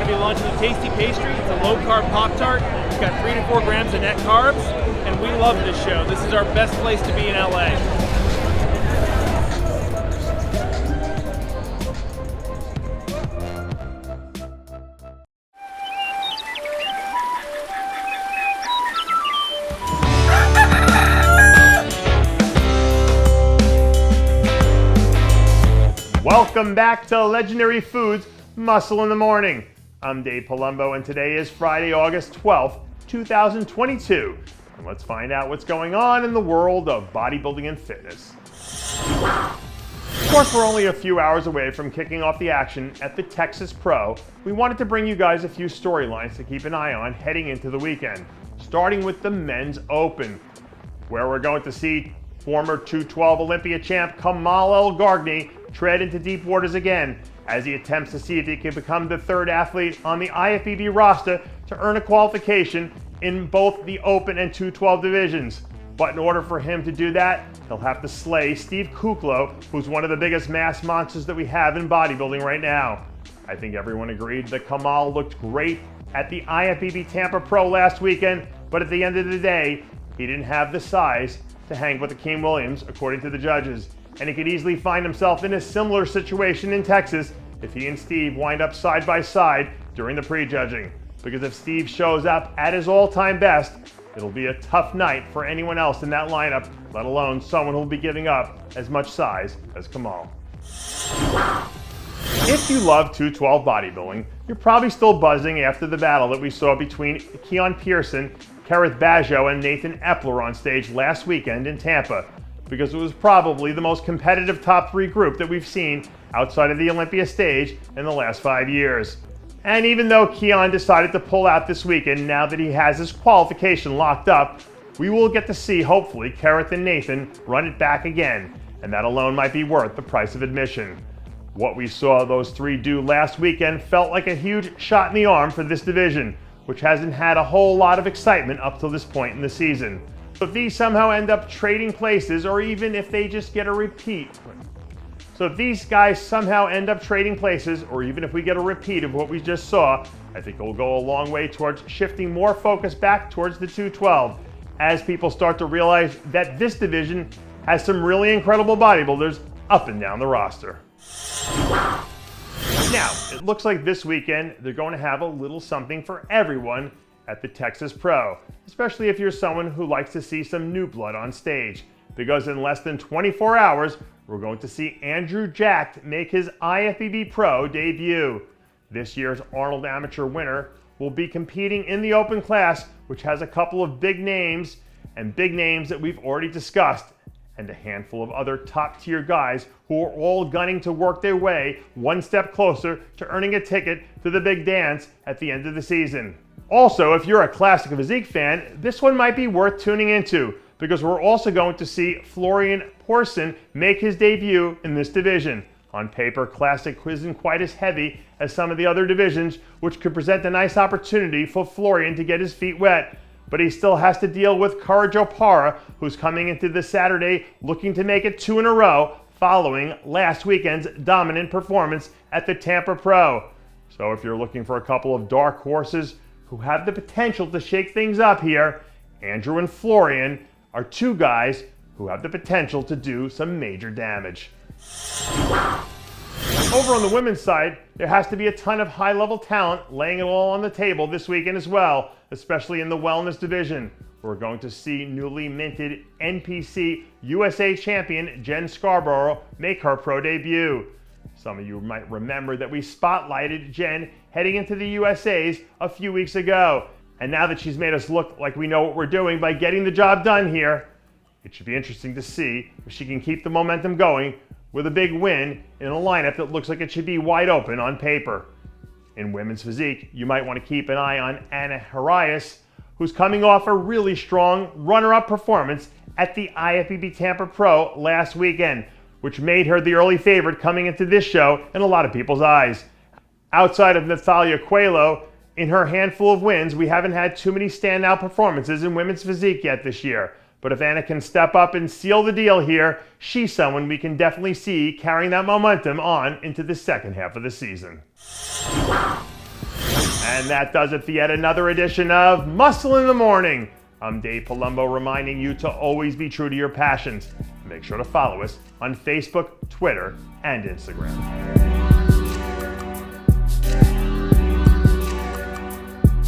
to be launching a tasty pastry. It's a low-carb Pop-Tart. It's got 3 to 4 grams of net carbs, and we love this show. This is our best place to be in LA. Welcome back to Legendary Foods Muscle in the Morning. I'm Dave Palumbo, and today is Friday, August 12th, 2022. And let's find out what's going on in the world of bodybuilding and fitness. Of course, we're only a few hours away from kicking off the action at the Texas Pro. We wanted to bring you guys a few storylines to keep an eye on heading into the weekend, starting with the Men's Open, where we're going to see former 212 Olympia champ Kamal Elgargni tread into deep waters again as he attempts to see if he can become the third athlete on the IFBB roster to earn a qualification in both the Open and 212 divisions. But in order for him to do that, he'll have to slay Steve Kuclo, who's one of the biggest mass monsters that we have in bodybuilding right now. I think everyone agreed that Kamal looked great at the IFBB Tampa Pro last weekend, but at the end of the day, he didn't have the size to hang with Akeem Williams, according to the judges. And he could easily find himself in a similar situation in Texas if he and Steve wind up side by side during the prejudging. Because if Steve shows up at his all-time best, it'll be a tough night for anyone else in that lineup, let alone someone who'll be giving up as much size as Kamal. If you love 212 bodybuilding, you're probably still buzzing after the battle that we saw between Florian Poirson, Kerrith, Bajjo, and Nathan Eppler on stage last weekend in Tampa, because it was probably the most competitive top 3 group that we've seen outside of the Olympia stage in the last 5 years. And even though Keon decided to pull out this weekend now that he has his qualification locked up, we will get to see, hopefully, Kerrith and Nathan run it back again, and that alone might be worth the price of admission. What we saw those 3 do last weekend felt like a huge shot in the arm for this division, which hasn't had a whole lot of excitement up till this point in the season. If these somehow end up trading places, or even if they just get a repeat. So if these guys somehow end up trading places, or even if we get a repeat of what we just saw, I think it will go a long way towards shifting more focus back towards the 212, as people start to realize that this division has some really incredible bodybuilders up and down the roster. Now, it looks like this weekend they're going to have a little something for everyone at the Texas Pro, especially if you're someone who likes to see some new blood on stage, because in less than 24 hours, we're going to see Andrew Jacked make his IFBB Pro debut. This year's Arnold Amateur winner will be competing in the open class, which has a couple of big names, and big names that we've already discussed, and a handful of other top-tier guys who are all gunning to work their way one step closer to earning a ticket to the big dance at the end of the season. Also, if you're a classic physique fan, this one might be worth tuning into, because we're also going to see Florian Poirson make his debut in this division. On paper, classic isn't quite as heavy as some of the other divisions, which could present a nice opportunity for Florian to get his feet wet. But he still has to deal with Courage Opara, who's coming into this Saturday looking to make it 2 in a row following last weekend's dominant performance at the Tampa Pro. So if you're looking for a couple of dark horses who have the potential to shake things up here, Andrew and Florian are 2 guys who have the potential to do some major damage. Over on the women's side, there has to be a ton of high-level talent laying it all on the table this weekend as well, especially in the wellness division. We're going to see newly minted NPC USA champion Jen Scarborough make her pro debut. Some of you might remember that we spotlighted Jen heading into the USA's a few weeks ago. And now that she's made us look like we know what we're doing by getting the job done here, it should be interesting to see if she can keep the momentum going with a big win in a lineup that looks like it should be wide open on paper. In women's physique, you might want to keep an eye on Harias, who's coming off a really strong runner-up performance at the IFBB Tampa Pro last weekend, which made her the early favorite coming into this show in a lot of people's eyes. Outside of Natalia Coelho, in her handful of wins, we haven't had too many standout performances in women's physique yet this year. But if Anna can step up and seal the deal here, she's someone we can definitely see carrying that momentum on into the second half of the season. And that does it for yet another edition of Muscle in the Morning. I'm Dave Palumbo, reminding you to always be true to your passions. Make sure to follow us on Facebook, Twitter, and Instagram.